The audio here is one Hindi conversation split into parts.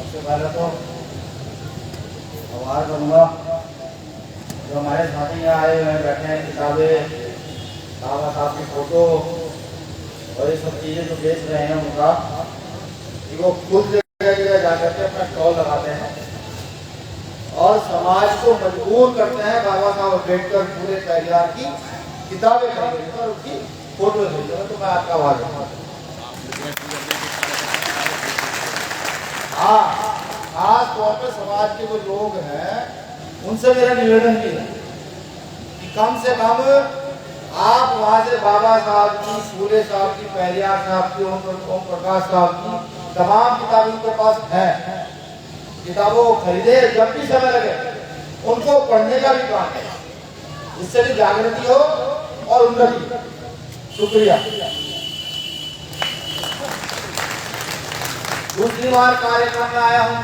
सबसे पहले तो आभार करूँगा जो हमारे साथी यहाँ आए हुए हैं, बैठे हैं, किताबें, बाबा साहब की फोटो और ये सब चीज़ें जो बेच रहे हैं उनका, कि वो खुद जगह जगह जा करके अपना स्टॉल लगाते हैं और समाज को मजबूर करते हैं बाबा साहब अम्बेडकर पूरे परिवार की किताबें खरीदने और उसकी फोटो खरीदने। तो मैं आपका आभार करूँगा। हाँ, खास तौर पर समाज के जो लोग हैं उनसे मेरा निवेदन भी है कि कम से कम आप वहाँ से बाबा साहब की, फूले साहब की, पहलियार साहब की, ओम प्रकाश साहब की तमाम किताबें उनके पास हैं, किताबों को खरीदे, जब भी समय लगे उनको पढ़ने का भी काम है, इससे भी जागृति हो और उन्नति। शुक्रिया। दूसरी बार कार्यक्रम में आया हूँ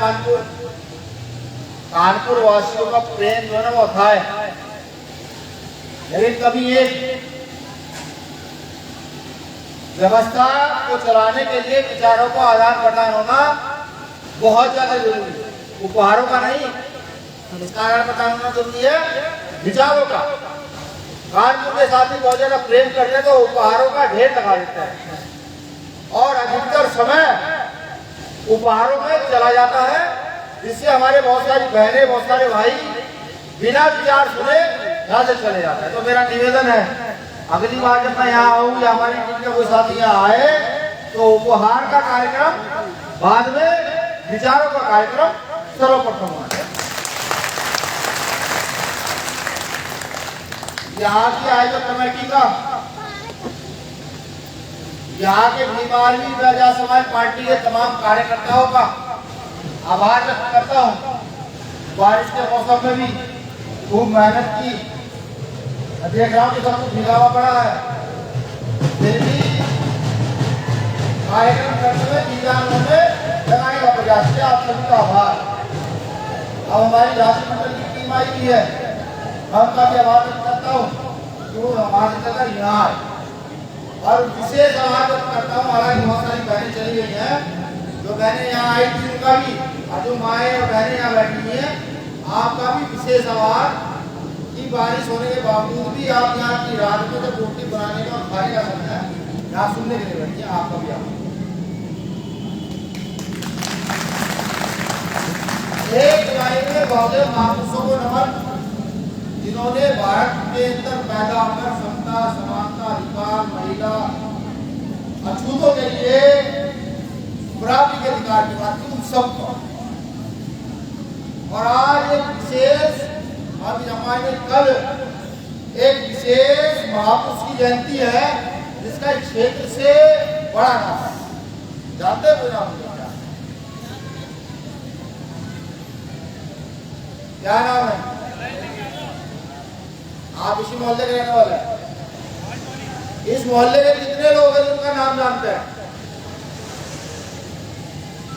कानपुर वासियों का प्रेम जो है ना वो था, लेकिन कभी एक व्यवस्था को चलाने के लिए विचारों का आदान प्रदान होना बहुत ज्यादा जरूरी है, उपहारों का नहीं, इसका आदान प्रदान होना जरूरी है, विचारों का। कानपुर के साथ ही बहुत ज्यादा प्रेम करते हैं तो उपहारों का ढेर लगा देता है और अधिकतर समय उपहारों में चला जाता है, जिससे हमारे बहुत सारी बहनें, बहुत सारे भाई बिना विचार सुने यहाँ से चले जाते हैं। तो मेरा निवेदन है अगली बार जब मैं यहाँ आऊँ या हमारी टीम के कोई साथी यहाँ आए तो उपहार का कार्यक्रम बाद में, विचारों का कार्यक्रम सर्वप्रथम होना है। यहाँ की आयोजक कमेटी का, यहाँ के बीमारवी प्रजा समाज पार्टी के तमाम कार्यकर्ताओं का आभार व्यक्त करता हूँ। बारिश के मौसम में भी खूब मेहनत की, देख रहा हूँ कि सब कुछ भिगा हुआ पड़ा है, फिर भी कार्यक्रम करते हुए जीजानों में लगाएगा प्रयास से। आप सभी का आभार। अब हमारी राशि मंडल की टीम आई भी है, मैं उनका भी आभार व्यक्त करता हूँ जो हमारे जगह यहाँ आए, और विशेष आभार व्यक्त करता हूँ हालांकि बहुत सारी बहनें चली गई हैं, जो बहनें यहाँ आई थी उनका भी, और जो माएँ और बहनें यहाँ बैठी हुई हैं आपका भी विशेष आभार कि बारिश होने के बावजूद भी आप यहाँ की रात में जब रोटी बनाने का और खाने का समय है यहाँ सुनने के लिए बैठी हैं, आपका भी आभार। एक लाइन में बहुदेव महापुरुषों को नमन, जिन्होंने भारत के अंदर पैदा होकर समता, समानता, अधिकार, महिला, अछूतों के लिए बराबरी के अधिकार की बात की, उन सबको। और आज एक विशेष, अभी हमारे कल एक विशेष महापुरुष की जयंती है जिसका क्षेत्र से बड़ा नाम है, जानते हो नाम क्या नाम है? आप इसी मोहल्ले के रहने वाले हैं। इस मोहल्ले के कितने लोग हैं जिनका नाम जानते हैं?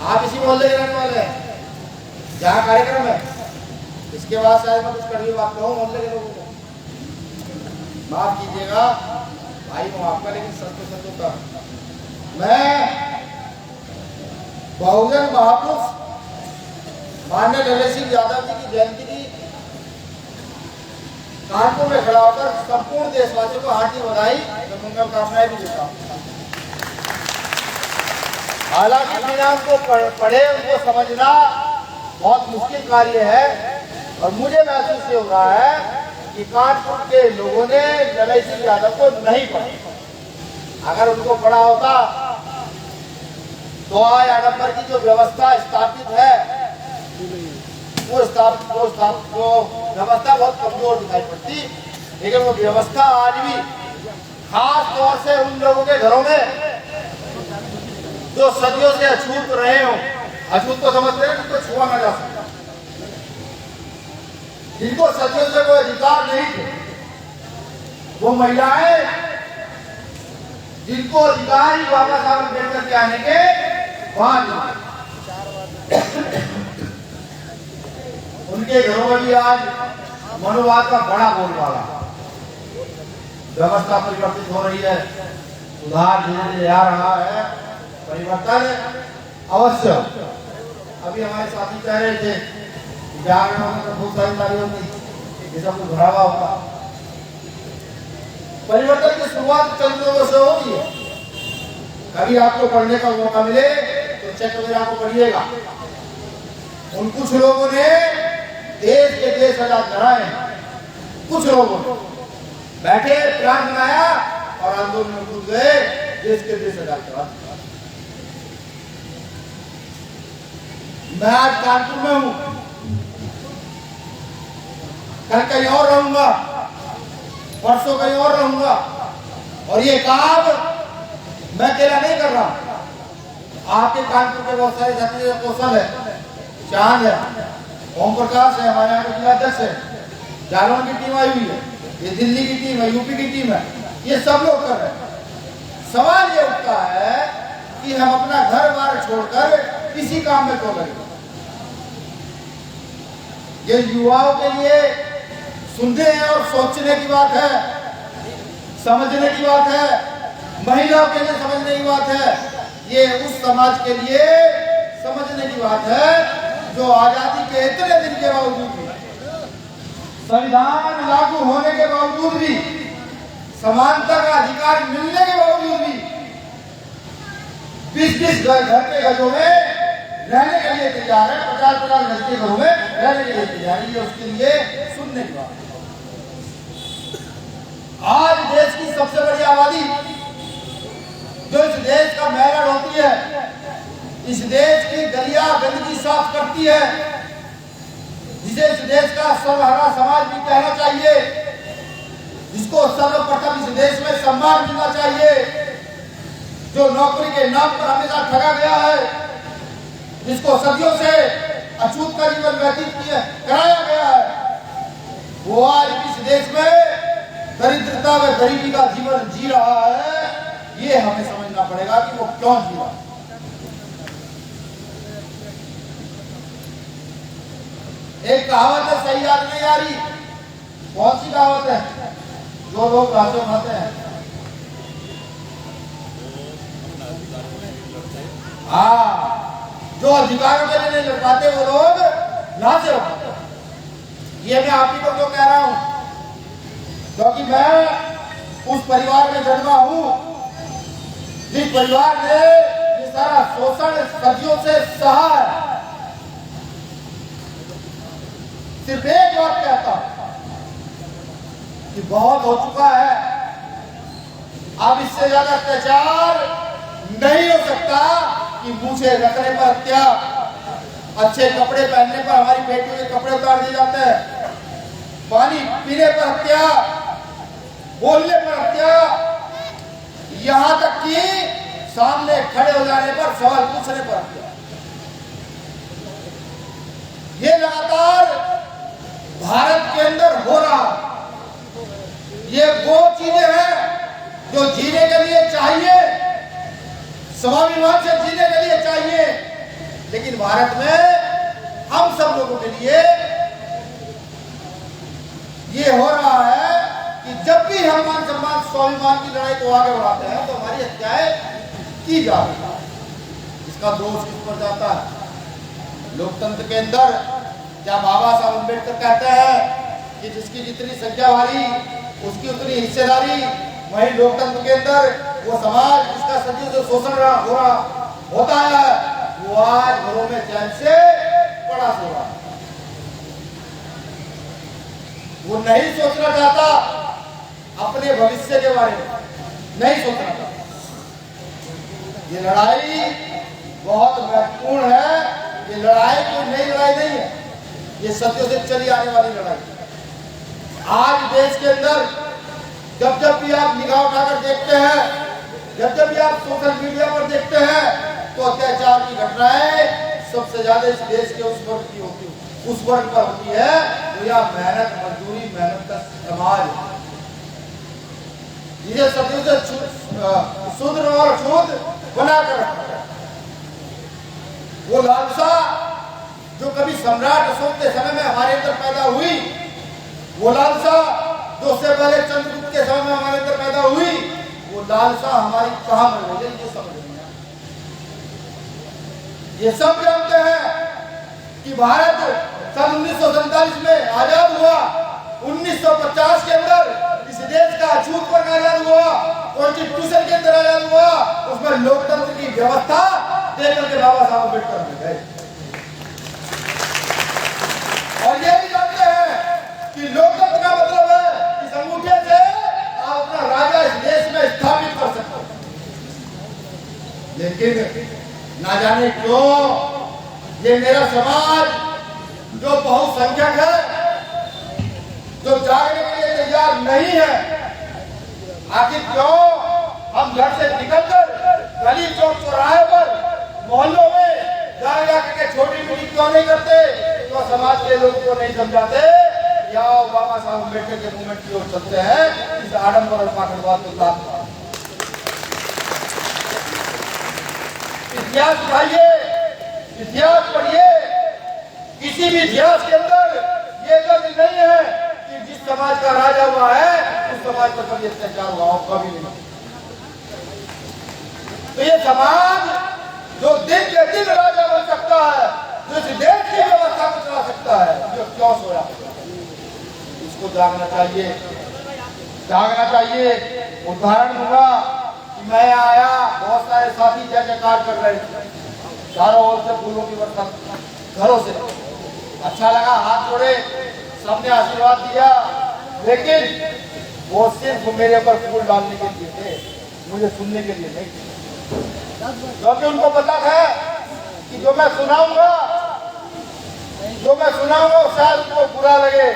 आप इसी मोहल्ले के रहने वाले हैं जहाँ कार्यक्रम है। इसके बाद शायद मैं कुछ कड़वी बात कहूँ मोहल्ले के लोगों को, माफ कीजिएगा भाई को आपका, लेकिन सत्य सत्य का मैं बहुजन महापुरुष माननीय ललित सिंह यादव जी की जयंती की कानपुर में खड़ा होकर संपूर्ण देशवासियों को हार्दिक बधाई और मंगल कामनाएं भी देता हूँ। हालांकि बिना उनको पढ़े उनको समझना बहुत मुश्किल कार्य है, और मुझे महसूस ये हो रहा है कि कानपुर के लोगों ने ललित सिंह यादव को नहीं पढ़ा। अगर उनको पढ़ा होता तो या नंबर की जो व्यवस्था स्थापित है वो व्यवस्था बहुत कमजोर दिखाई पड़ती, लेकिन वो व्यवस्था आज भी खास तौर से उन लोगों के घरों में जो सदियों से अछूत रहे हो, अछूत को समझते हैं जिनको छुआ ना जा सकता, जिनको सदियों से कोई अधिकार नहीं थे, वो महिलाएं जिनको अधिकार ही बाबा साहब अम्बेडकर के आने के बाद उनके घरों में भी आज मनोवाद का बड़ा बोलबाला, व्यवस्था परिवर्तित हो रही है, सुधार धीरे धीरे आ रहा है, परिवर्तन अवश्य अभी हमारे साथी कह रहे थे बिहार में बहुत सारी तारीखों की ये सब कुछ बढ़ावा होगा। परिवर्तन की शुरुआत चंद लोगों से होती है। कभी आपको पढ़ने का मौका मिले तो चेक वगैरह आपको पढ़िएगा। उन कुछ लोगों ने देश के देश आजाद कराए हैं। कुछ लोगों ने बैठे प्लान बनाया और आंदोलन में कूद गए, देश के देश आजाद करा। मैं आज कानपुर में हूं, कल कहीं और रहूंगा, परसों कहीं और रहूंगा, और ये काम मैं अकेला नहीं कर रहा। आपके कानपुर के बहुत सारे साथी कौशल है, चांद है, ओम प्रकाश है, हमारे यहाँ के जिला अध्यक्ष है, जालौन की टीम आई हुई है, ये दिल्ली की टीम है, यूपी की टीम है, ये सब लोग कर रहे हैं। सवाल ये उठता है कि हम अपना घर बार छोड़कर इसी काम में क्यों लगे। ये युवाओं के लिए सुनने और सोचने की बात है, समझने की बात है, महिलाओं के लिए समझने की बात है। ये उस समाज के लिए समझने की बात है जो आजादी के इतने दिन के बावजूद भी, संविधान लागू होने के बावजूद भी, समानता का अधिकार मिलने के बावजूद भी 20-20 घर के गजों में रहने के लिए तैयार है, 50-50 गज के घरों में रहने के लिए तैयार है। ये उसके लिए सुनने की बात। आज देश की सबसे बड़ी आबादी जो इस देश का मेहनत होती है, इस देश की गलियां गंदगी साफ करती है, जिसे इस देश का सर्वहरा समाज भी कहना चाहिए, जिसको सर्वप्रथम इस देश में सम्मान मिलना चाहिए, जो नौकरी के नाम पर हमेशा ठगा गया है, जिसको सदियों से अछूत का जीवन व्यतीत कराया गया है, वो आज इस देश में दरिद्रता व गरीबी का जीवन जी रहा है। ये हमें समझना पड़ेगा कि वो क्यों जी रहा है। एक कहावत है, सही याद नहीं आ रही, कौन सी कहावत है जो लोग रास्ते खाते हैं? हाँ, जो अधिकारों के लिए नहीं लड़ पाते वो लोग लाशें उठाते हैं। ये मैं आप ही को क्यों कह रहा हूं? क्योंकि मैं उस परिवार में जन्मा हूं जिस परिवार ने ये सारा शोषण सदियों से सहा है। सिर्फ एक बात कहता हूं कि बहुत हो चुका है, अब इससे ज्यादा अत्याचार नहीं हो सकता कि मूछे रखने पर हत्या, अच्छे कपड़े पहनने पर हमारी बेटियों के कपड़े उतार दिए जाते हैं, पानी पीने पर हत्या, बोलने पर हत्या, यहां तक कि सामने खड़े हो जाने पर सवाल पूछने पर हत्या। ये लगातार भारत के अंदर हो रहा। ये वो चीजें हैं जो जीने के लिए चाहिए, स्वाभिमान से जीने के लिए चाहिए, लेकिन भारत में हम सब लोगों के लिए ये हो रहा है कि जब भी हम मान सम्मान स्वाभिमान की लड़ाई को आगे बढ़ाते हैं तो हमारी हत्याएं की जा रही है। इसका दोष किस पर जाता है? लोकतंत्र के अंदर क्या बाबा साहब अम्बेडकर कहते हैं कि जिसकी जितनी संख्या वाली उसकी उतनी हिस्सेदारी, वही लोकतंत्र के अंदर वो समाज जिसका सदियों से शोषण होता है वो आज घरों में चैन से पड़ा सो रहा है। वो नहीं सोचना चाहता अपने भविष्य के बारे में, नहीं सोचना चाहता। ये लड़ाई बहुत महत्वपूर्ण है। ये लड़ाई कोई नई लड़ाई नहीं है, ये सदियों से चली आने वाली लड़ाई। आज देश के अंदर जब जब भी आप निगाह उठाकर देखते हैं, जब जब भी आप सोशल मीडिया पर देखते हैं, तो अत्याचार की घटनाएं सबसे ज्यादा इस देश के उस वर्ग की होती है, उस वर्ग पर होती है तो यह मेहनत मजदूरी, मेहनत का समाज, जिसे सदियों से शूद्र और छूत बनाकर रखा है। वो लालसा जो कभी सम्राट अशोक के समय में हमारे अंदर पैदा हुई, वो लालसा जो उससे पहले चंद्रगुप्त के समय में हमारे अंदर पैदा हुई, वो लालसा हमारी कहां मर गई ये समझ नहीं। ये सब जानते हैं भारत सन 1947 में आजाद हुआ, 1950 के अंदर इस देश का अछूत वर्ग आजाद हुआ, कॉन्स्टिट्यूशन के अंदर आजाद हुआ, उसमें लोकतंत्र की व्यवस्था देकर के बाबा साहब अम्बेडकर ने गए। और ये भी जानते हैं कि लोकतंत्र का मतलब है इस अंगूठे से आप अपना राजा इस देश में स्थापित कर सकते हो। लेकिन ना जाने क्यों ये मेरा समाज जो बहुसंख्यक है, जो जागने के लिए तैयार नहीं है, आखिर क्यों हम घर से निकलकर गली चौक चौराहे पर मोहल्लों में जा के छोटी मीटिंग क्यों नहीं करते, तो समाज के लोगों को नहीं समझाते या बाबा साहब अम्बेडकर के मूवमेंट की ओर चलते हैं इस आडंबर और पाखंडवाद के खिलाफ। इतिहास पढ़िए, इतिहास पढ़िए, किसी भी इतिहास के अंदर ये कभी नहीं है कि जिस समाज का राजा हुआ है उस समाज पर कभी अत्याचार हुआ हो, कभी नहीं। तो ये समाज जो दिन के दिन राजा बन सकता है, जो इस देश की व्यवस्था को चला सकता है, जो क्यों सोया, इसको जागना चाहिए, जागना चाहिए। उदाहरण दूंगा कि मैं आया, बहुत सारे साथी जय जयकार कर रहे थे, चारों ओर से फूलों की वर्षा, घरों से अच्छा लगा, हाथ जोड़े, सबने आशीर्वाद दिया, लेकिन वो सिर्फ मेरे ऊपर फूल डालने के लिए थे, मुझे सुनने के लिए नहीं थे। क्योंकि उनको पता था कि जो मैं सुनाऊंगा शायद उनको बुरा लगे,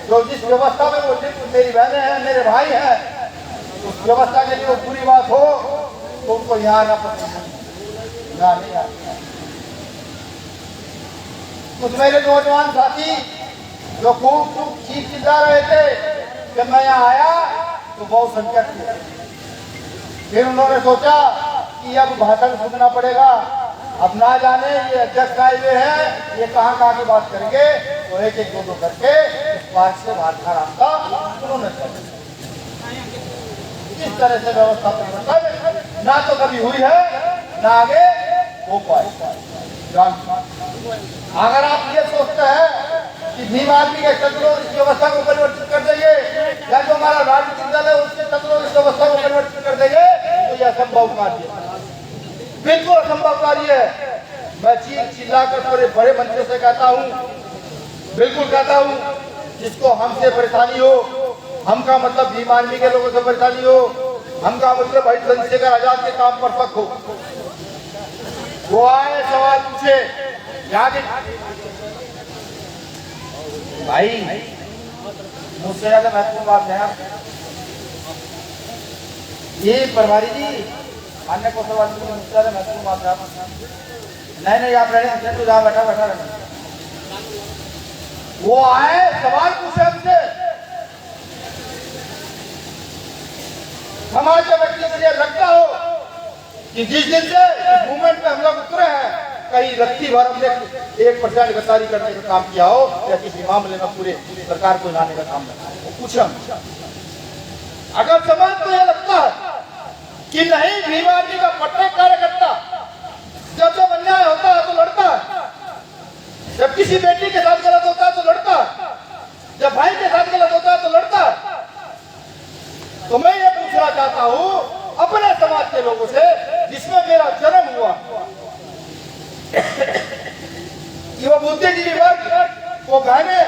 जो जिस व्यवस्था में वो मेरी बहनें हैं, मेरे भाई हैं, उस व्यवस्था के लिए वो बुरी बात हो तो उनको यहाँ आना पसंद नहीं आता। कुछ मेरे नौजवान साथी जो खूब चीख चिल्ला रहे थे कि मैं यहाँ आया तो बहुत संकट थी, फिर उन्होंने सोचा कि अब भाषण सुनना पड़ेगा, अब ना जाने ये अध्यक्ष आए हुए हैं, ये कहाँ की बात करेंगे, तो एक एक दो करके इस पार्क से बाहर का रास्ता उन्होंने इस तरह से व्यवस्था परिवर्तन ना तो कभी हुई है ना आगे हो पाए। अगर आप ये सोचते हैं कि भीम आदमी के चक्रों इस व्यवस्था को परिवर्तित कर देंगे या जो हमारा राजनीतिक दल है उसके चक्रों इस व्यवस्था को परिवर्तित कर देंगे, तो यह असंभव कार्य है, बिल्कुल असंभव कार्य है। मैं चीख चिल्लाकर पूरे बड़े मंच से कहता हूँ, बिल्कुल कहता हूँ, जिसको हमसे परेशानी हो, हम का मतलब भीम आर्मी के लोगों से परेशानी हो, हम का मतलब भाई चंद्रशेखर आजाद के काम पर शक हो, वो आए सवाल पूछे। याद भाई मुझसे ज्यादा महत्वपूर्ण बात है ये परवारी जी, अन्य को सवाल मुझसे ज्यादा महत्वपूर्ण बात है। नहीं आप रहने तो जहाँ बैठा रहना। वो आए सवाल पूछे हमसे, समाज के व्यक्ति के लिए लगता हो कि जिस दिन से मूवमेंट में हम लोग उतरे हैं, कहीं रत्ती भर हमने 1% गद्दारी करने का काम किया हो या किसी मामले में पूरे सरकार को लाने का काम करना हो, पूछे हम। अगर समाज को यह लगता है कि नहीं भीम आर्मी का प्रत्येक कार्यकर्ता जब अन्याय होता है तो लड़ता है, जब किसी बेटी के साथ गलत होता है तो लड़ता है, जब भाई के साथ गलत होता है तो लड़ता है, तो मैं ये पूछना चाहता हूँ अपने समाज के लोगों से जिसमें मेरा जन्म हुआ कि वो बुद्धिजीवी वर्ग, वो बहने,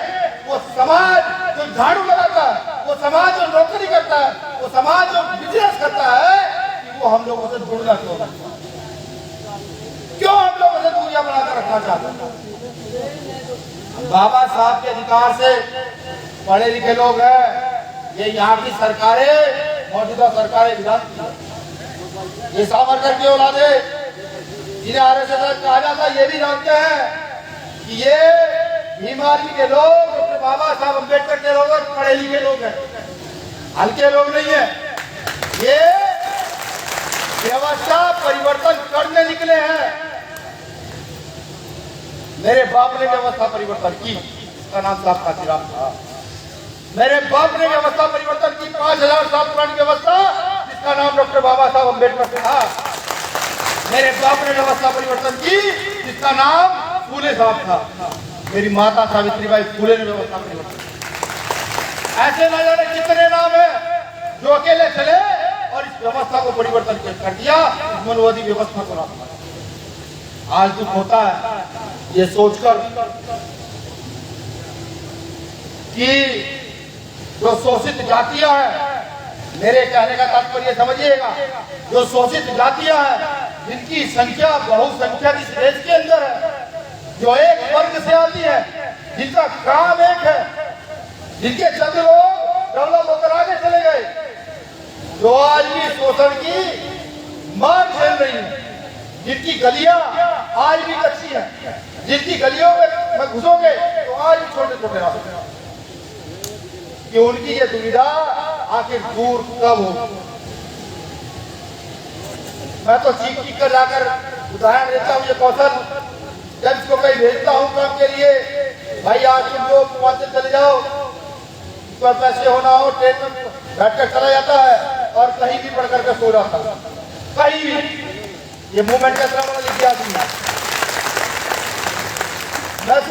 वो समाज जो झाड़ू लगाता है, वो समाज जो नौकरी करता है, वो समाज जो बिजनेस करता है, कि वो हम लोगों से जुड़ना क्यों हम लोगों से दूरियां बनाकर रखना चाहते हैं। बाबा साहब के अधिकार से पढ़े लिखे लोग हैं, ये यहाँ की सरकारें, मौजूदा सरकारें, विधान ये सावरकर की औलादे जिन्हें आरएसएस कहा जाता है, ये भी जानते हैं कि ये भीम आर्मी के लोग, डॉक्टर बाबा साहब अम्बेडकर के लोग पढ़े लिखे लोग हैं, हल्के लोग नहीं है। ये व्यवस्था परिवर्तन करने निकले हैं। मेरे बाप ने व्यवस्था परिवर्तन की, इसका नाम साहब काशीराम था। मेरे बाप ने व्यवस्था परिवर्तन की, 5000 साल पुरानी व्यवस्था, जिसका नाम डॉक्टर बाबा साहब अम्बेडकर था। मेरे बाप ने व्यवस्था परिवर्तन की, जिसका नाम फूले साहब था। मेरी माता सावित्रीबाई फुले ने व्यवस्था परिवर्तन। ऐसे न जाने कितने नाम है जो अकेले चले और इस व्यवस्था को परिवर्तन कर दिया, मनोवादी व्यवस्था को रखा। आज दुख होता है ये सोचकर कि जो शोषित जातियां हैं, मेरे कहने का तात्पर्य समझिएगा, जो शोषित जातियां हैं जिनकी संख्या बहुसंख्यक इस देश के अंदर है, जो एक वर्ग से आती है, जिनका काम एक है, जिनके चंद लोग डेवलप होकर आगे चले गए, जो आज भी शोषण की मार झेल रही है, जिनकी गलियां आज भी कच्ची है, जिनकी गलियों में घुसोगे तो आज भी छोटे छोटे रास्ते, कि उनकी ये दुविधा आखिर दूर कब हो। मैं तो चीख चीख कर जाकर उदाहरण देता हूँ, ये कौशल जब इसको कहीं भेजता हूँ काम के लिए, भाई आज तुम लोग मंदिर चले जाओ, पर पैसे होना हो, ट्रेन में बैठ कर चला जाता है और कहीं भी पढ़ करके सो जाता है, कहीं भी। ये मूवमेंट का तरह लिख दिया दुनिया। मैं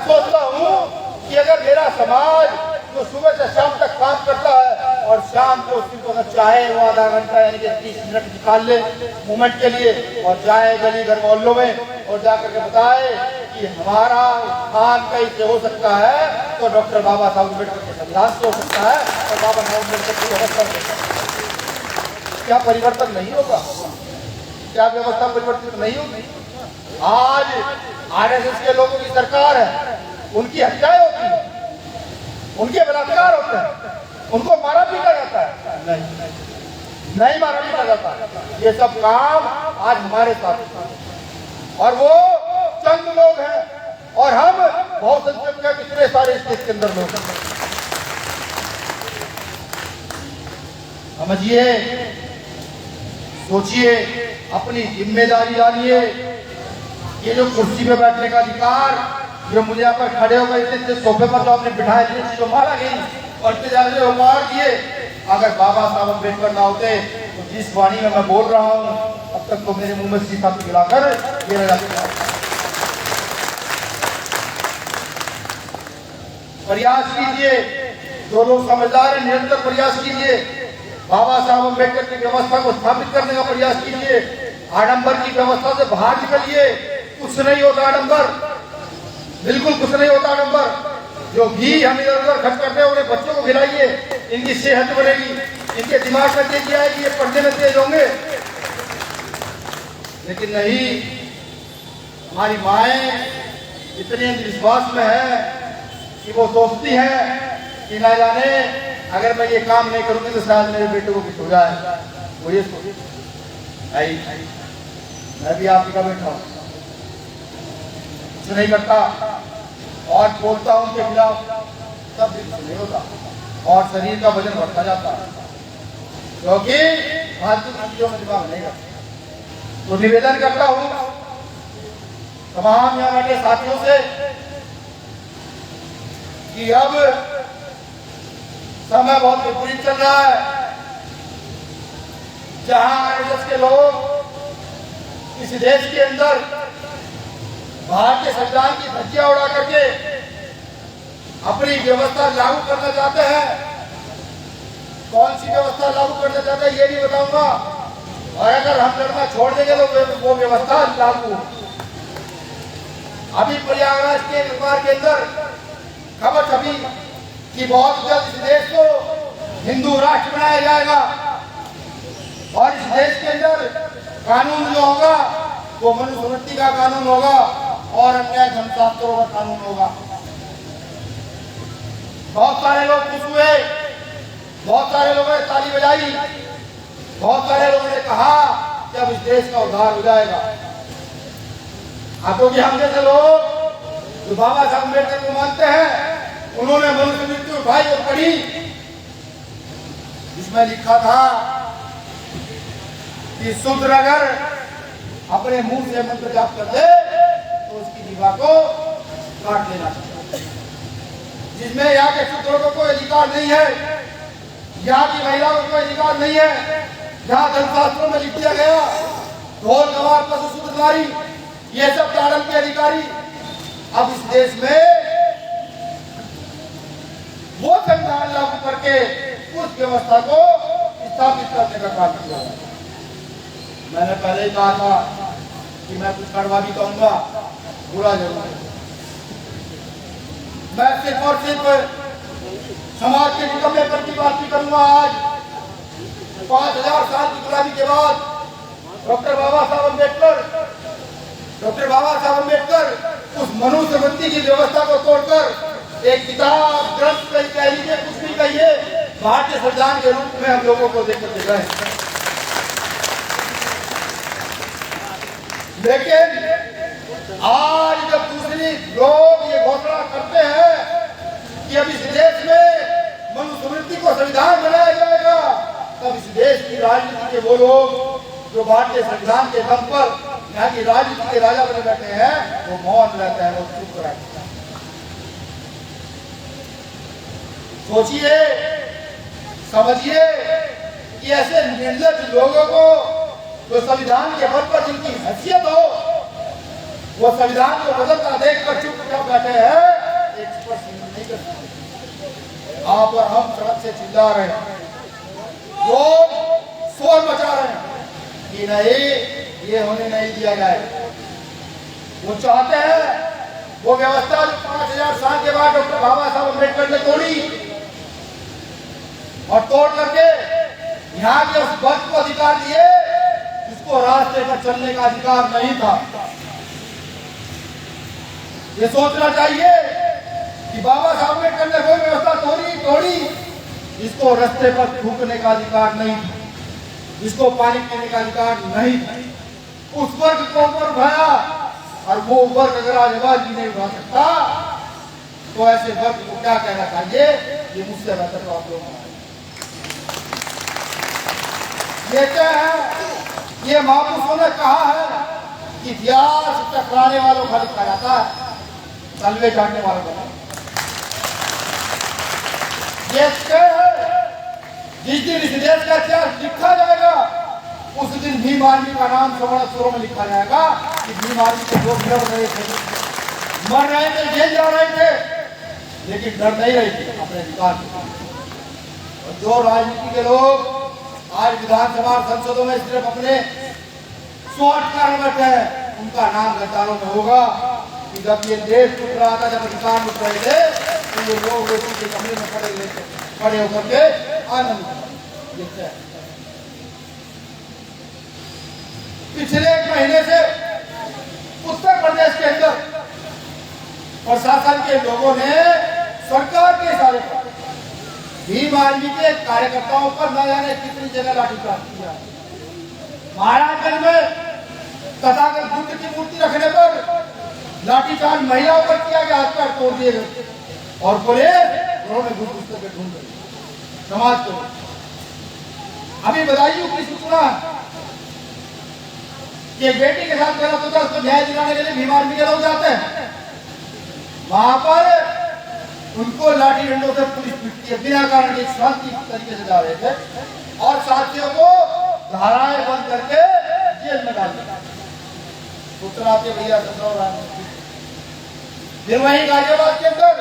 सोचता हूँ कि अगर मेरा समाज जो सुबह से शाम तक काम करता है और शाम को सिर्फ अगर चाहे वो आधा घंटा यानी कि 30 मिनट निकाल ले मूवमेंट के लिए और जाए गली घर मोहल्लों में और जाकर के बताए कि हमारा उत्थान कहीं से हो सकता है तो डॉक्टर बाबा साहब अम्बेडकर के संविधान से हो सकता है और बाबा साहब अम्बेडकर की व्यवस्था से, क्या परिवर्तन नहीं होगा? क्या व्यवस्था परिवर्तित नहीं होगी? आज आरएसएस के लोगों की सरकार है, उनकी हत्याएं होती है, उनके बलात्कार होते हैं, उनको मारा पीटा जाता है? नहीं मारा पीटा जाता। ये सब काम आज हमारे साथ, और वो चंद लोग हैं और हम बहुत संख्या कितने सारे इस देश के अंदर लोग हैं। समझिए, सोचिए, अपनी जिम्मेदारी जानिए। ये जो कुर्सी पे बैठने का अधिकार जो मुझे यहाँ पर खड़े हो गए इतने सोफे पर जो आपने बिठाए थे, जो मारा गई और इतने ज्यादा वो मार दिए, अगर बाबा साहब अम्बेडकर ना होते तो जिस वाणी में मैं बोल रहा हूँ अब तक तो मेरे मुंह में सीखा पिघलाकर गिरा जाता। प्रयास कीजिए, जो लोग समझदार हैं निरंतर प्रयास कीजिए, बाबा साहब अम्बेडकर की व्यवस्था को स्थापित करने का प्रयास कीजिए। आडंबर की व्यवस्था से बाहर निकलिए, कुछ नहीं होता आडंबर, बिल्कुल कुछ नहीं होता आडंबर। जो घी हम इधर उधर खर्च करते हैं उन्हें बच्चों को खिलाइए, इनकी सेहत बनेगी, इनके दिमाग में तेजी आएगी, ये पढ़ने में तेज होंगे। लेकिन नहीं, हमारी माएं इतने अंधविश्वास में है कि वो सोचती है कि ना जाने अगर मैं ये काम नहीं करूंगी तो शायद मेरे बेटे को कुछ हो जाए। वो ये सोच, मैं भी आपकी का बेटा हूं, कुछ नहीं करता और बोलता हूं उनके खिलाफ, तब भी कुछ नहीं होता और शरीर का वजन बढ़ता जाता है, क्योंकि फालतू चीजों में दिमाग नहीं रखता। तो निवेदन करता हूं तमाम यहाँ बैठे साथियों से कि अब समय बहुत विपरीत चल रहा है, जहां आरएसएस के लोग इस देश के अंदर भारतीय संविधान की धज्जियां उड़ा करके अपनी व्यवस्था लागू करना चाहते हैं। कौन सी व्यवस्था लागू करना चाहते हैं ये नहीं बताऊंगा, और अगर हम लड़ना छोड़ देंगे तो वो व्यवस्था लागू। अभी प्रयागराज के अखबार के अंदर खबर छपी कि बहुत जल्द इस देश को हिंदू राष्ट्र बनाया जाएगा और इस देश के अंदर कानून जो होगा वो मनुस्मृति का कानून होगा और अन्य धर्मशास्त्रों का कानून होगा। बहुत सारे लोग खुश हुए, बहुत सारे लोगों ने ताली बजाई, बहुत सारे लोगों ने कहा कि अब इस देश का उद्धार हो जाएगा। क्योंकि हम जैसे लोग जो बाबा साहब अम्बेडकर को मानते हैं, उन्होंने मनुस्मृति उठाई और पढ़ी, जिसमें लिखा था कि शूद्र अगर अपने मुंह से मंत्र जाप कर दे तो उसकी जीवा को काट लेना चाहिए। जिसमें यहाँ के शूद्रों को कोई अधिकार नहीं है, यहाँ की महिलाओं को कोई अधिकार नहीं है, जहाँ धर्मशास्त्रों में लिख दिया गया ढोल गवार पशु शूद्र नारी ये सब प्रारंभ के अधिकारी अब इस देश में वो संविधान लागू करके उस व्यवस्था को स्थापित करने का काम किया। मैंने पहले ही कहा था कि मैं कुछ कड़वा भी कहूंगा, बुरा जरूर। मैं सिर्फ और सिर्फ समाज के निकम्मे पर की बात नहीं करूंगा। आज 5000 साल की गुलामी के बाद डॉक्टर बाबा साहब अम्बेडकर उस मनुस्मृति की व्यवस्था को तोड़कर एक किताब ग्रंथ कह लीजिए, कुछ भी कहिए, भारतीय संविधान के रूप में हम लोगों को देखकर दे गए। लेकिन आज जब दूसरी लोग ये घोषणा करते हैं कि अब इस देश में मनुस्मृति को संविधान बनाया जाएगा, तब इस देश की राजनीति के वो लोग जो भारतीय संविधान के दम पर यहाँ की राजनीति के राजा बने बैठे हैं, वो मौन रहते हैं, वो चुप रहते हैं। सोचिए, समझिए कि ऐसे निर्लज लोगों को जो संविधान के पद पर जिनकी हैसियत हो, वो संविधान को बदलता देखकर चुपचाप बैठे हैं, एक स्पर्श नहीं कर सकते। आप और हम सड़क से चिल्ला रहे हैं, लोग शोर मचा रहे हैं कि नहीं, ये होने नहीं दिया जाए। वो चाहते हैं वो व्यवस्था जो 5000 साल के बाद डॉक्टर बाबा साहब अम्बेडकर ने तोड़ी, और तोड़ करके यहाँ के उस वर्ग को अधिकार दिए जिसको रास्ते पर चलने का अधिकार नहीं था। ये सोचना चाहिए कि बाबा साहब अम्बेडकर ने कोई व्यवस्था तोड़ी जिसको रास्ते पर थूकने का अधिकार नहीं था, जिसको पानी पीने का अधिकार नहीं था। उस वर्ग को ऊपर उठाया, और वो वर्ग अगर आज आवाज भी नहीं उठा सकता तो ऐसे वर्ग को क्या कहना चाहिए? ये मुझसे बेहतर तो आप लोग ये क्या है? ये महापुरुषों ने कहा है कि इतिहास टकराने वालों का लिखा जाता है, तलवे जानने वालों का। ये क्या है? जिस दिन इस देश का इतिहास लिखा जाएगा, उस दिन भीम आर्मी का नाम स्वर्ण अक्षरों में लिखा जाएगा कि भीम आर्मी के लोग लड़ रहे थे, मर रहे थे, जेल जा रहे थे, लेकिन डर नहीं रहे थे अपने अधिकार के। और जो राजनीति के लोग आज विधानसभा और संसदों में सिर्फ अपने स्वार्थ कारण बैठे हैं, उनका नाम गद्दारों में होगा कि जब ये देश टूट रहा था, जब अधिकार लुट रहे थे, तो ये लोग रोटी के कमरे में खड़े होकर के आनंद। पिछले 1 महीने से उत्तर प्रदेश के अंदर प्रशासन के लोगों ने सरकार के इशारे पर भीम आर्मी के कार्यकर्ताओं पर न जाने कितनी जगह लाठीचार्ज किया। महाराजगंज में तथागत बुद्ध की मूर्ति रखने पर लाठीचार्ज महिलाओं पर किया गया, हाथ पैर तोड़ दिए गए, और बोले उन्होंने बुद्ध पुस्तकें ढूंढ रही समाज को। अभी बदायूं की सूचना कि एक बेटी के साथ गलत होता है, उसको न्याय दिलाने के लिए भीम आर्मी के लोग जाते हैं, वहां पर उनको लाठी डंडों से पुलिस पीटती है, बिना कारण के शांति तरीके से जा रहे थे, और साथियों को धाराएं बंद करके जेल में डाल दिया। सूचना आती है भैया फिर वही गाजियाबाद के अंदर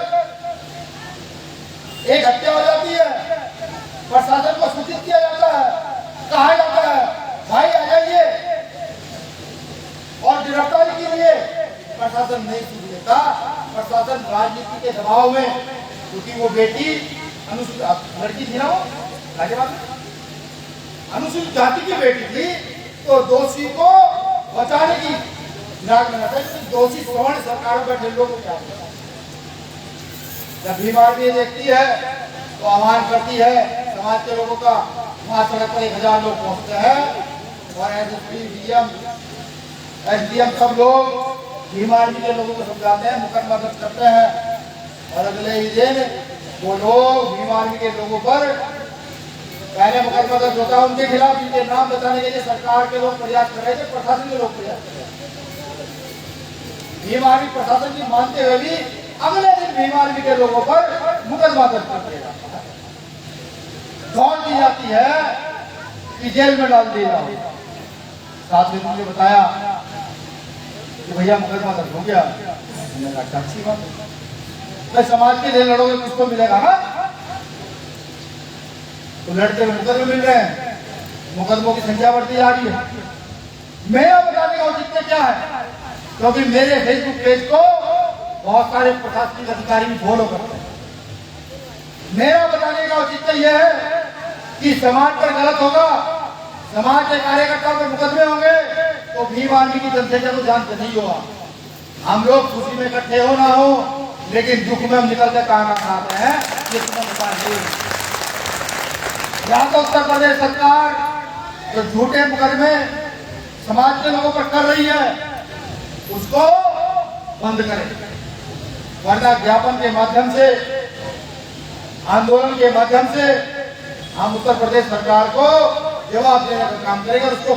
एक हत्या हो जाती है, प्रशासन को सूचित किया जाता है, कहा जाता है भाई आ जाइए और गिरफ्तारी कीजिए, प्रशासन नहीं सुन लेता। प्रशासन राजनीति के दबाव में, क्योंकि वो बेटी अनुसूचित लड़की थी ना, वो गाजियाबाद अनुसूचित जाति की बेटी थी, तो दोषी को बचाने की नाक में आता है। दोषी सवर्ण सरकारों पर लोगों को क्या, जब भीम आर्मी देखती है तो आह्वान करती है समाज के लोगों का। वहां सड़क पर 1000 लोग पहुंचते हैं, और एसएसपी, डीएम, एसडीएम सब लोग भीम आर्मी के लोगों को समझाते हैं, मुकदमा दर्ज करते हैं, और अगले ही दिन वो लोग भीम आर्मी के लोगों पर पहले मुकदमा दर्ज होता है उनके खिलाफ, इनके नाम बताने के लिए सरकार के लोग प्रयास कर रहे थे, प्रशासन के लोग प्रयास कर रहे थे। भीम आर्मी प्रशासन की मानते हुए भी अगले दिन भीम आर्मी के लोगों पर मुकदमा दर्ज कर दिया जाता है, दौड़ दी जाती है कि जेल में डाल दिया। साथ में मुझे बताया कि भैया मुकदमा दर्ज हो गया, मैंने कहा अच्छी बात है, मैं समाज के लिए लड़ोगे कुछ तो मिलेगा ना। तो लड़के मुकदमे मिल रहे हैं, मुकदमों की संख्या बढ़ती जा रही है। मेरा बताने का औचित्य क्या है, क्योंकि मेरे फेसबुक पेज को बहुत सारे प्रशासनिक अधिकारी भी फॉलो करते हैं। मेरा बताने का औचित्य यह है कि समाज पर गलत होगा, समाज के कार्यकर्ताओं पर मुकदमे होंगे तो भीम आर्मी की जनसंख्या को जानते नहीं होगा। हम लोग खुशी में इकट्ठे हो ना हो, लेकिन दुख में हम निकल के कहाँ आते हैं, ये तुम्हें बता नहीं। या तो उत्तर प्रदेश सरकार जो झूठे मुकदमे समाज के लोगों पर कर रही है उसको बंद करे, वरना ज्ञापन के माध्यम से, आंदोलन के माध्यम से हम उत्तर प्रदेश सरकार को जवाब देने का काम करेंगे। उसको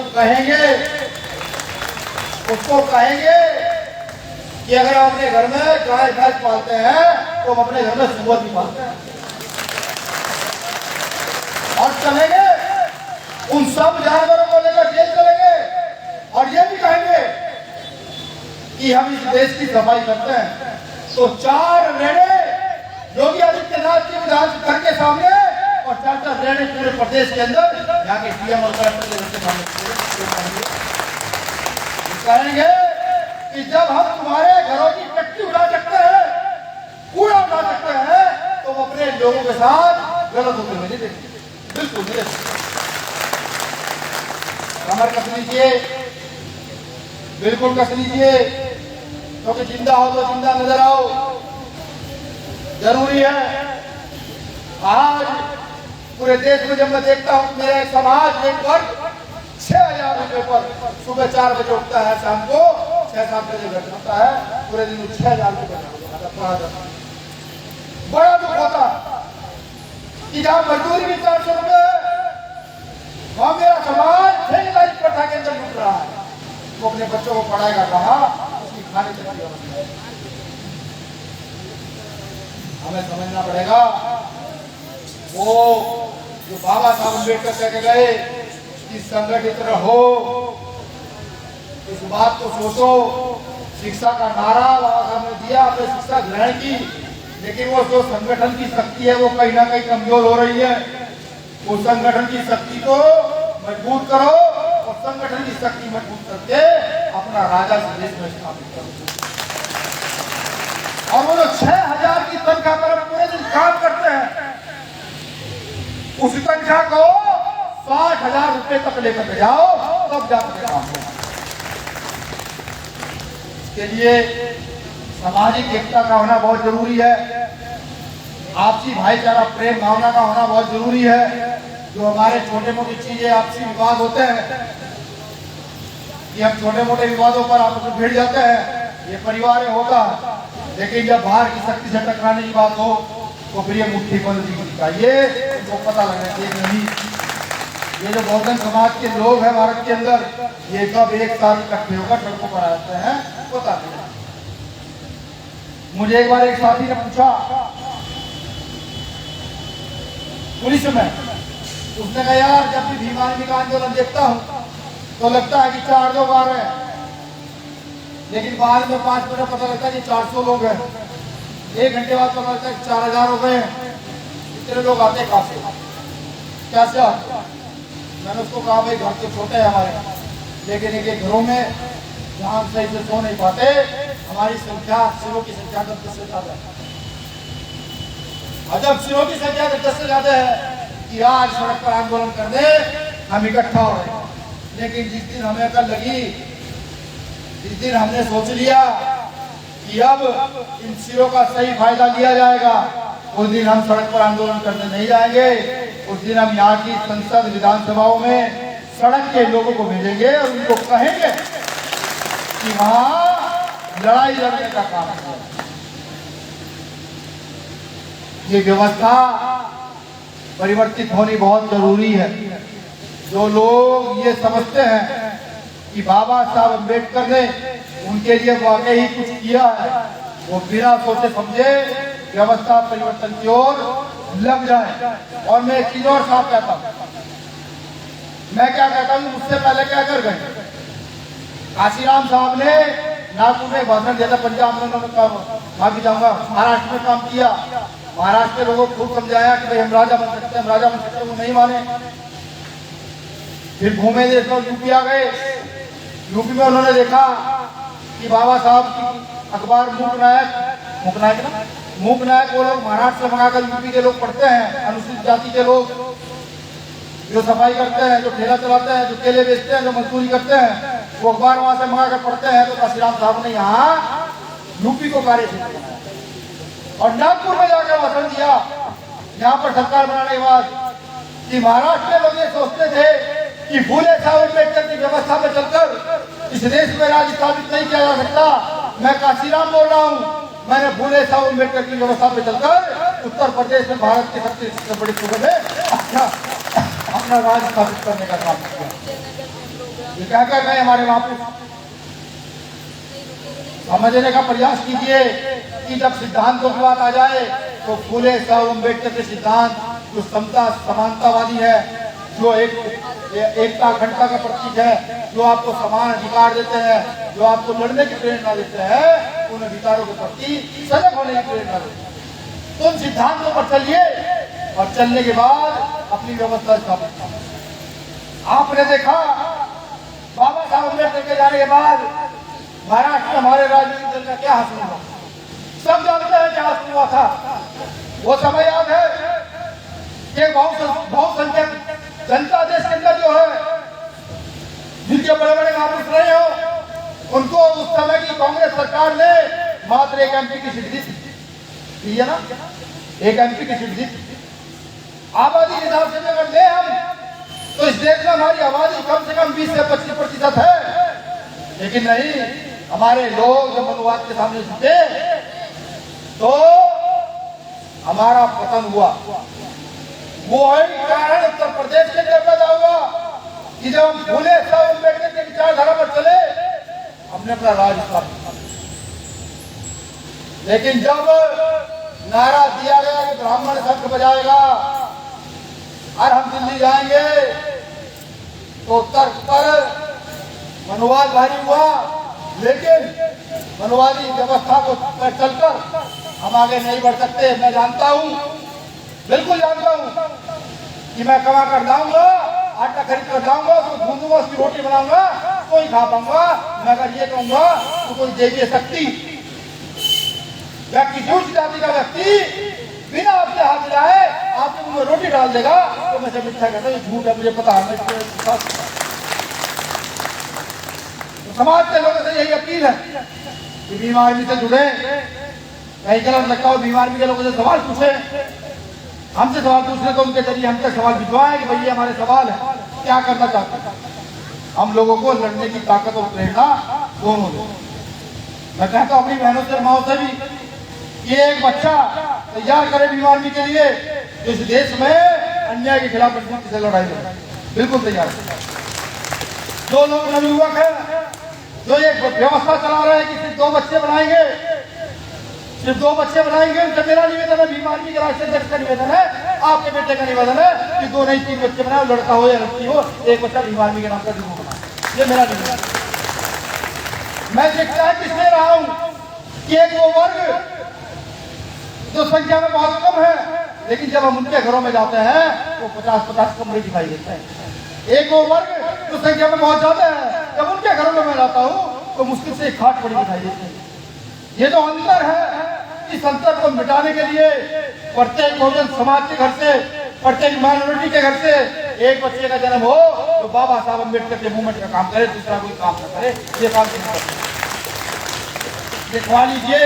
कहेंगे कि अगर हम अपने घर में गाय भैंस पालते हैं तो हम अपने घर में सुअर भी पालते हैं, और चलेंगे उन सब जानवरों को लेकर जेल चलेंगे, और ये भी कहेंगे कि हम इस देश की सफाई करते हैं। तो 4 रेड़े योगी आदित्यनाथ के विधान घर के सामने और 4 रेड़े पूरे प्रदेश के अंदर जाके सीएम और कलेक्टर के घर के सामने कहेंगे कि जब हम तुम्हारे घरों की टट्टी उड़ा सकते हैं, कूड़ा उड़ा सकते हैं, तो हम अपने लोगों के साथ गलत होते हुए नहीं देखेंगे। बिल्कुल नहीं देखेंगे। कमर कस लीजिए, बिल्कुल कस लीजिए, क्योंकि जिंदा हो तो जिंदा नजर आओ, जरूरी है। आज पूरे देश में जब मैं देखता हूँ मेरा समाज एक वर्ग 6,000 रुपए पर सुबह 4 बजे उठता है, शाम को 6-7 बजे घर होता है, पूरे दिन 6,000 रुपए, बड़ा दुख होता कि जहाँ मजदूरी भी 400 रुपए है, वहां मेरा समाज ठेकेदारी प्रथा के अंदर लूट रहा है। वो अपने बच्चों को पढ़ाएगा कहाँ, उसकी खाने की व्यवस्था है। हमें समझना पड़ेगा वो जो बाबा साहब अम्बेडकर कह के गए कि संगठित रहो, इस बात को सोचो। शिक्षा का नारा बाबा साहब ने दिया, आपने शिक्षा ग्रहण की, लेकिन वो जो संगठन की शक्ति है वो कहीं ना कहीं कमजोर हो रही है। वो संगठन की शक्ति को मजबूत करो, और संगठन की शक्ति मजबूत करके अपना राजा देश में स्थापित करो। और वो जो 6,000 की तनख्वाह पर पूरे दिन काम करते हैं, उस तनख्वाह को 60,000 रुपए तक लेकर जाओ, तब जाकर काम होगा। इसके लिए सामाजिक एकता का होना बहुत जरूरी है, आपसी भाईचारा प्रेम भावना का होना बहुत जरूरी है। जो हमारे छोटे मोटी चीजें आपसी विवाद होते हैं, ये हम छोटे मोटे विवादों पर आपस में भिड़ जाते हैं, ये परिवार में होता है, लेकिन जब बाहर की शक्ति से टकराने की बात हो तो फिर ये मुट्ठी बंद नहीं चाहिए। वो पता लगना चाहिए नहीं, ये जो बहुजन समाज के लोग हैं भारत के अंदर, ये कब एक साथ इकट्ठे होकर सड़कों पर आते हैं पता नहीं। मुझे एक बार एक साथी ने पूछा पुलिस में, उसने कहा यार जब भी भीम आर्मी का आंदोलन देखता हूँ तो लगता है कि 4 लोग आ रहे हैं, लेकिन बाद में 5 मिनट पता लगता है कि 400 लोग हैं, 1 घंटे बाद पता लगता है कि 4,000 हो गए हैं। इतने लोग आते कहाँ से, कैसे आते? मैंने उसको कहा भाई घर तो छोटे हैं हमारे, लेकिन एक घरों में जहाँ हम सही से सो नहीं पाते, हमारी संख्या सिरों की संख्या 10 से ज्यादा है। और जब सिरों की संख्या 10 से ज्यादा है कि आज सड़क पर आंदोलन करने हम इकट्ठा हो रहे हैं, लेकिन जिस दिन हमें अकल लगी, जिस दिन हमने सोच लिया कि अब इन सिरों का सही फायदा लिया जाएगा, उस दिन हम सड़क पर आंदोलन करने नहीं जाएंगे। उस दिन हम यहाँ की संसद विधानसभाओं में सड़क के लोगों को भेजेंगे और उनको कहेंगे कि वहां लड़ाई लड़ने का काम है। ये व्यवस्था परिवर्तित होनी बहुत जरूरी है। जो लोग ये समझते हैं कि बाबा साहब अम्बेडकर ने उनके लिए वाकई ही कुछ किया है, वो बिना सोचे समझे व्यवस्था परिवर्तन की ओर लग जाए। और मैं एक चीज और साफ कहता हूँ, मैं क्या कहता हूँ, मुझसे पहले क्या कर गए काशीराम साहब ने नागपुर में भाषण दिया था, पंजाब में उन्होंने काम, माफी चाहूंगा, महाराष्ट्र में काम किया, महाराष्ट्र के लोगों को खूब समझाया कि भाई हम राजा बन सकते हैं, हम राजा बन सकते हैं, वो नहीं माने। फिर घूमे देश में, यूपी आ गए। यूपी में उन्होंने देखा कि बाबा साहब की अखबार मूक नायक वो लोग महाराष्ट्र से मंगाकर यूपी के लोग पढ़ते हैं, अनुसूचित जाति के लोग जो सफाई करते हैं, जो ठेला चलाते हैं, जो केले बेचते हैं, जो मजदूरी करते हैं, वो अखबार वहां से मंगाकर पढ़ते हैं। तो काशीराम साहब ने यहाँ यूपी को कार्य और नागपुर में जाकर भाषण दिया, यहाँ पर सरकार बनाने के बाद, कि महाराष्ट्र के लोग ये सोचते थे कि फूले साहब अम्बेडकर की व्यवस्था में चलकर इस देश में राज स्थापित नहीं किया जा सकता। मैं काशीराम बोल रहा हूँ, मैंने फूले साहब अम्बेडकर की व्यवस्था में चलकर उत्तर प्रदेश में भारत के सबसे बड़ी सूबे में अपना राज स्थापित करने का काम किया। ये क्या क्या गए हमारे वहां पे, समझने का प्रयास कीजिए कि जब सिद्धांतों की बात आ जाए तो फूले साहब अम्बेडकर के सिद्धांत जो समता समानतावादी है, जो एकता अखंडता का प्रतीक है, जो आपको समान अधिकार देते हैं, जो आपको लड़ने की प्रेरणा देते हैं, उन अधिकारों के प्रति सजग होने की प्रेरणा देते हैं। तो उन सिद्धांतों पर चलिए और चलने के बाद अपनी व्यवस्था स्थापित करें। आपने देखा बाबा साहब अम्बेडकर के जाने के बाद महाराष्ट्र में हमारे राजनीतिक दल का क्या हासिल हुआ, सब जानते हैं क्या हासिल हुआ था। वो समय याद है कि बहुसंख्यक जनता देश के अंदर जो है, जिनके बड़े बड़े महापुरुष रहे हो, उनको उस समय की कांग्रेस सरकार ने मात्र एक एमपी की सीट दी है ना, एक एमपी की सीट दी। आबादी के हिसाब से अगर ले हम तो इस देश में हमारी आबादी कम से कम 20 से 25% है, लेकिन नहीं, हमारे लोग जब मनुवाद के सामने झुके तो हमारा पतन हुआ। वो ही कारण उत्तर प्रदेश के अंदर पैदा हुआ कि जब हम फूले साहब अम्बेडकर के विचारधारा पर चले, हमने अपना राज स्थापित किया। लेकिन जब नारा दिया गया कि ब्राह्मण शंख बजाएगा और हम दिल्ली जाएंगे, तो तर्क पर मनुवाद भारी हुआ, लेकिन मनुवादी व्यवस्था को चलकर हम आगे नहीं बढ़ सकते। मैं जानता हूं, बिल्कुल जानता हूं कि मैं कमा कर लाऊंगा, आटा खरीद कर लाऊंगा, उसको भूनूंगा, उसकी रोटी बनाऊंगा, कोई खा पाऊंगा। मैं अगर ये कहूंगा तो कोई देवी शक्ति या किसी उच्च जाति का व्यक्ति बिना अपने हाथ मिलाए आपके मुंह में रोटी डाल देगा तो मैं सब मिथ्या कहता हूं, झूठ है, मुझे पता है। तो समाज के लोगों से यही अपील है कि भीम आर्मी से जुड़े, कहीं गलत लगता हो भीम आर्मी के लोगों से सवाल पूछे, हमसे सवाल पूछने तो उनके जरिए हम तक सवाल भिजवाएं कि भैया हमारे सवाल है, क्या करना चाहते हैं। हम लोगों को लड़ने की ताकत और प्रेरणा दोनों दो। मैं कहता हूं अपनी बहनों से माओ से भी, ये एक बच्चा तैयार करे भीम आर्मी के लिए इस देश में अन्याय के खिलाफ से लड़ाई लड़े, बिल्कुल तैयार। जो लोग नवयुवक है जो ये व्यवस्था चला रहे हैं कि सिर्फ 2 बच्चे बनाएंगे, सिर्फ 2 बच्चे बनाएंगे, उनसे मेरा निवेदन है, भीम आर्मी के राष्ट्रीय अध्यक्ष का निवेदन है, आपके बेटे का निवेदन है कि 2 नहीं 3 बच्चे बनाए, लड़का हो या लड़की हो, एक बच्चा भीम आर्मी के नाम का जरूर बनाए। ये मेरा निवेदन। मैं शिक्षा किसने रहा हूं कि एक वो वर्ग जो संख्या में बहुत कम है, लेकिन जब हम उनके घरों में जाते हैं तो 50-50 कमरे दिखाई देते हैं। एक वो वर्ग जो संख्या में बहुत ज्यादा है, जब उनके घरों में मैं जाता हूँ तो मुश्किल से एक खाट पड़ी दिखाई देती है। ये जो अंतर है, इस अंतर को मिटाने के लिए प्रत्येक बहुजन समाज के घर से, प्रत्येक माइनॉरिटी के घर से एक बच्चे का जन्म हो तो बाबा साहब अम्बेडकर के मूवमेंट का काम करे, दूसरा कोई काम न करे। ये काम नहीं करते। लिखवा लीजिए,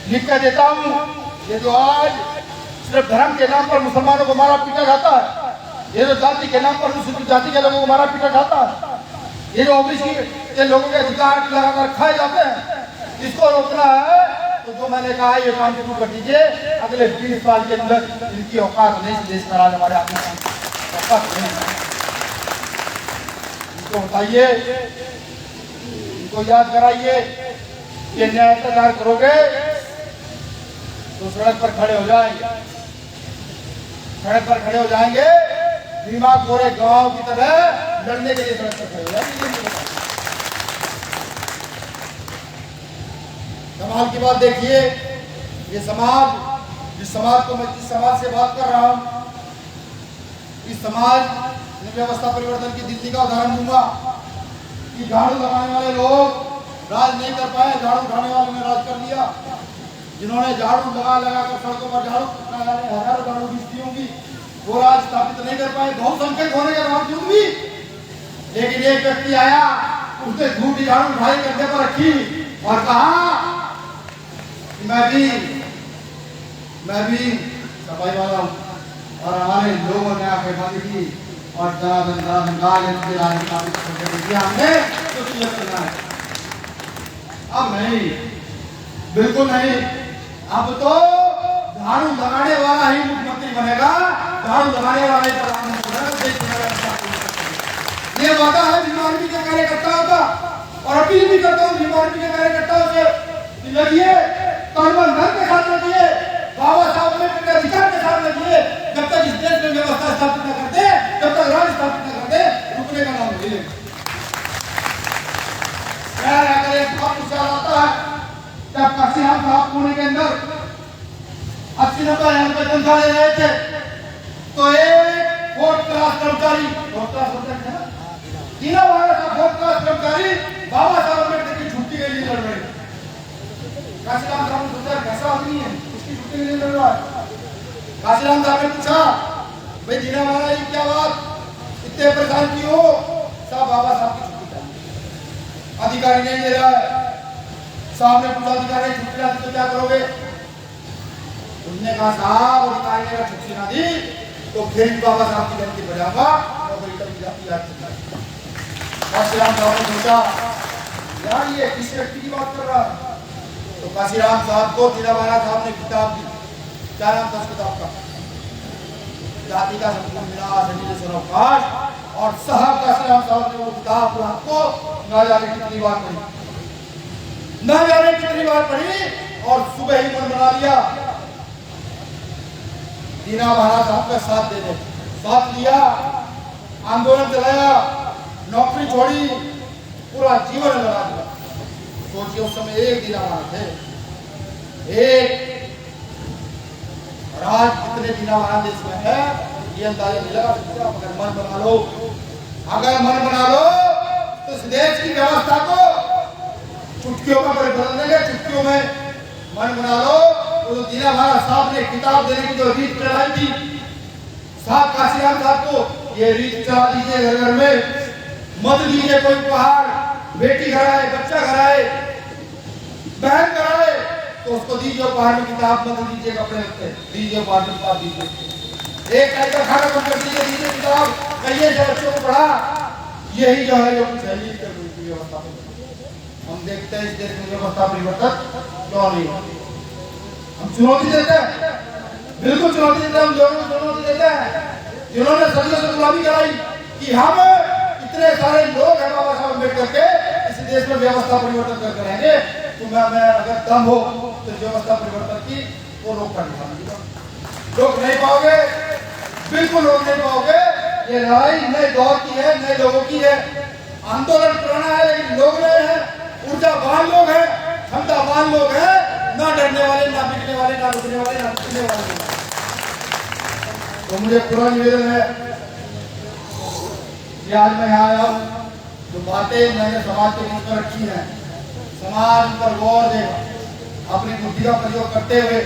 लिख कर देता हूँ। ये जो आज सिर्फ धर्म के नाम पर मुसलमानों को मारा पीटा जाता है, ये जो जाति के नाम पर अनुसूचित जाति के लोगों को मारा पीटा जाता है, ये जो ओबीसी के लोगों के अधिकार लगाकर खाए जाते हैं, इसको रोकना है तो जो मैंने कहा ये काम शुरू कर दीजिए। अगले 20 साल के अंदर इनकी औकात नहीं, देश का राज हमारे हाथ में औकात नहीं। इनको बताइए, इनको याद कराइए कि न्याय इंतजार करोगे तो सड़क पर खड़े हो जाएंगे, सड़क पर खड़े हो जाएंगे, भीमा कोरे गांव की तरह लड़ने के लिए सड़क पर खड़े हो जाएंगे। समाज की बात देखिए, ये समाज, जिस समाज को मैं जिस समाज से बात कर रहा हूँ, इस समाज ने व्यवस्था परिवर्तन की दिल्ली का उदाहरण दूंगा कि झाड़ू लगाने वाले लोग राज नहीं कर पाए, झाड़ू उठाने वालों ने राज कर लिया। जिन्होंने झाड़ू लगा कर सड़कों पर झाड़ू हजारों झाड़ू दी होंगी, वो राज स्थापित नहीं कर पाए, बहुसंख्यक होने के बावजूद भी। लेकिन एक व्यक्ति आया, उसने झूठी झाड़ू उठाई कंधे पर रखी और कहा कि मैं भी सफाई वाला हूँ। और हमारे लोगों ने आके बात की और हमने अब नहीं, बिल्कुल नहीं। अब तो झाड़ू लगाने वाला ही मुख्यमंत्री बनेगा, झाड़ू लगाने वाला ही प्रधानमंत्री बनेगा। ये वादा है भीम आर्मी के कार्यकर्ताओं का, और अपील भी करता हूँ भीम आर्मी के कार्यकर्ताओं से कि लगिए, तन के साथ लगिए, बाबा साहब अम्बेडकर के अधिकार के साथ लगिए। जब तक इस देश में व्यवस्था स्थापित न करते, जब तक राज स्थापित न करते, रुकने का नाम नहीं। अगर एक बात पूछा जाता है, जब काशीराम साहब पुणे के अंदर 80-90 रुपए तनख्वाह ले रहे थे, तो एक फोर्थ क्लास कर्मचारी, दीना भारत का फोर्थ क्लास कर्मचारी बाबा साहब अम्बेडकर की छुट्टी के लिए लड़ रहे। काशीराम साहब ने सोचा कैसा आदमी है, उसकी छुट्टी के लिए लड़ रहा है। काशीराम साहब ने पूछा, भाई दीना महाराज क्या बात, इतने परेशान क्यों हो? साहब बाबा साहब की छुट्टी चाहिए, अधिकारी नहीं दे रहा है। साहब ने पूछा, अधिकारी छुट्टी ना दी तो क्या करोगे? उसने कहा, साहब अधिकारी ने अगर छुट्टी ना दी तो फिर बाबा साहब की गलती बजाऊंगा, नौकरी कभी जाती याद चलता। काशीराम साहब ने सोचा, यार ये किस व्यक्ति की बात कर रहा है? तो काशीराम साहब को दीना महाराज साहब ने किताब दी। क्या नाम था उस किताब का? जाति का संपूर्ण विनाश, सर्वनाश। और साहब काशीराम साहब ने वो किताब आपको ना जाने कितनी बार पढ़ी, ना जाने कितनी बार पढ़ी, और सुबह ही मन बना लिया दीना महाराज साहब का साथ देने। साथ लिया, आंदोलन चलाया, नौकरी छोड़ी, पूरा जीवन लगा दिया। सोचिए उस समय एक दीना महाराज थे, एक। आज कितने दीना महाराज देश में है ये अंदाजा नहीं लगा सकते। अगर मन बना लो, अगर मन बना लो तो इस देश की व्यवस्था को चुटकियों में बदल देंगे, चुटकियों में। मन बना लो तो दीना महाराज साहब ने किताब देने की जो रीत चलाई थी, साहब काशीराम साहब को ये रीत चला दीजिए घर घर में, मत दीजिए कोई उपहार, बेटी घर आए, बच्चा घर आए, बहन घर आए तो उसको दीजिए उपहार में किताब, मत दीजिए कपड़े लगते, दीजिए उपहार में किताब दीजिए। एक टाइम का खाना कम कर दीजिए किताब, कहिए जो बच्चों को पढ़ा। यही जो है जो शैली की व्यवस्था हम देखते हैं इस देश में व्यवस्था परिवर्तन क्यों नहीं। हम चुनौती देते हैं, बिल्कुल चुनौती देते हैं, हम लोगों को चुनौती देते हैं जिन्होंने सदियों से गुलामी कराई कि हम इतने सारे लोग हैं बाबा साहब अम्बेडकर के, इस देश में व्यवस्था परिवर्तन करके रहेंगे। तुम्हें अगर दम हो तो व्यवस्था परिवर्तन की वो रोक कर रोक नहीं पाओगे, बिल्कुल रोक नहीं पाओगे। ये लड़ाई नए दौर की है, नए लोगों की है। आंदोलन पुराना है लेकिन लोग नए हैं, ऊर्जावान लोग हैं, क्षमतावान लोग हैं, ना डरने वाले, ना बिकने वाले, ना रुकने वाले, ना रुकने वाले। तो मुझे पूरा निवेदन है कि आज मैं यहाँ आया हूँ, जो बातें मैंने समाज के बीच में रखी हैं, समाज पर गौर दे, अपनी बुद्धि का प्रयोग करते हुए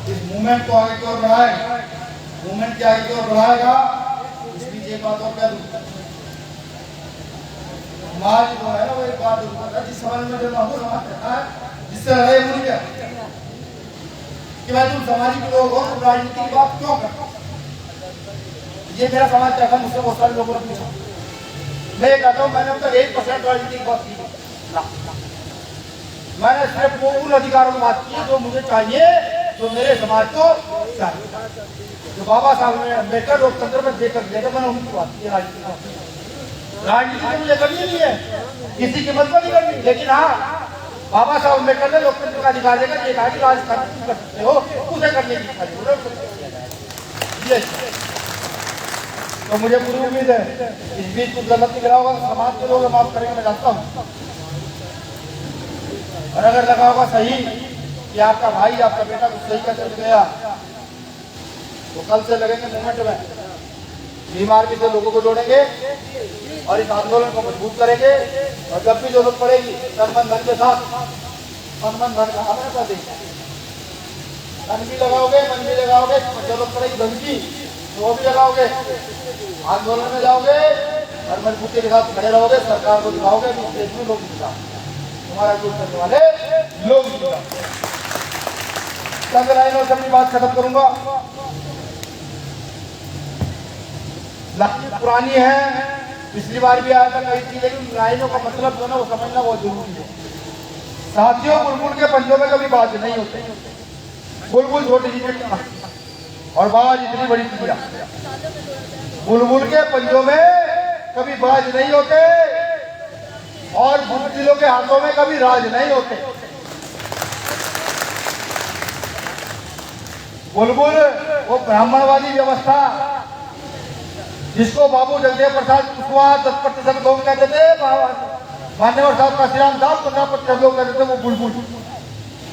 इस मूवमेंट को आगे की ओर बढ़ाए, मूवमेंट के आगे की ओर बढ़ाएगा। इस बीच एक बात और कह दूं, समाज जो है वो एक बात जरूर है, जिस समाज में जो समाज कहता है जिससे लड़ाई हो रही है कि भाई तुम सामाजिक लोग हो, तुम राजनीति की बात क्यों करते? ये मेरा समाज कहता है, मुझसे बहुत सारे लोगों ने पूछा, मैं कहता हूँ मैंने अब तक 1% राजनीति की बात की, मैंने सिर्फ वो उन अधिकारों की बात की जो मुझे चाहिए, जो मेरे समाज को चाहिए, जो बाबा साहब ने अम्बेडकर लोकतंत्र में देकर मैंने उनकी बात की। राजनीति तो मुझे करनी नहीं है, किसी की मत नहीं करनी, लेकिन हाँ बाबा साहब अम्बेडकर ने लोकतंत्र का अधिकार देकर ये कहा कि राजनीति कर सकते हो, उसे करने की। तो मुझे पूरी उम्मीद है इस बीच कुछ गलत निकला होगा, समाज के लोग माफ करेंगे, मैं जानता हूँ। और अगर लगा होगा सही कि आपका भाई आपका बेटा कुछ सही का चल गया, तो कल से लगेंगे मूवमेंट में, बीमार भी से लोगों को जोड़ेंगे और इस आंदोलन को मजबूत करेंगे। और जब भी जरूरत पड़ेगी तन मन धन के साथ, तन मन धन हमें कर देंगे, तन भी लगाओगे, मन भी लगाओगे, जरूरत पड़ेगी धन की तो वो भी लगाओगे, आंदोलन में जाओगे और मजबूती के साथ खड़े रहोगे, सरकार को दिखाओगे कि देश में लोग दिखा, तुम्हारा दूर करने वाले लोग दिखा। चंद लाइनों से अपनी बात खत्म करूंगा। लाइन पुरानी है, पिछली बार भी आया था कई थी, लेकिन लाइनों का मतलब जो ना वो समझना बहुत जरूरी है। साथियों, बुलबुल के पंजों में कभी बाज नहीं होते, बुलबुल छोटी सी चिड़िया और बाज इतनी बड़ी चिड़िया। बुलबुल के पंजों में कभी बाज नहीं होते और बुलबुलों के हाथों में कभी राज नहीं होते। बुलबुल वो ब्राह्मणवादी व्यवस्था जिसको बाबू जगदेव प्रसाद कुशवाहा 10% लोग कहते थे, मान्यवर साहब का श्रीराम साहब 15% लोग कहते थे वो बुलबुल,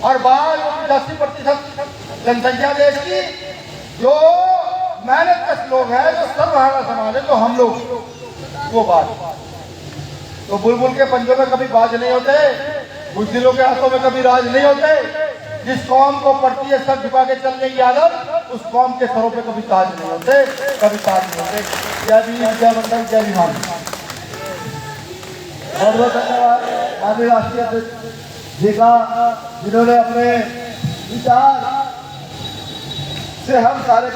और बाहर 85% जनसंख्या देश की जो मेहनत कश लोग हैं, जो सर्वहारा समाज है, तो हम लोग वो बात। तो बुलबुल के पंजों में कभी बाज नहीं होते, बुलबुलों के हाथों में कभी राज नहीं होते। जिस कौम को पड़ती है सर झुका के चलने की आदत, उस कौम के सरों पे कभी ताज नहीं होते, कभी ताज नहीं होते। जय भीम, जय मंडल, जय विमान। बहुत बहुत धन्यवाद माननीय राष्ट्रीय अध्यक्ष जी का, जिन्होंने अपने विचार से हम सारे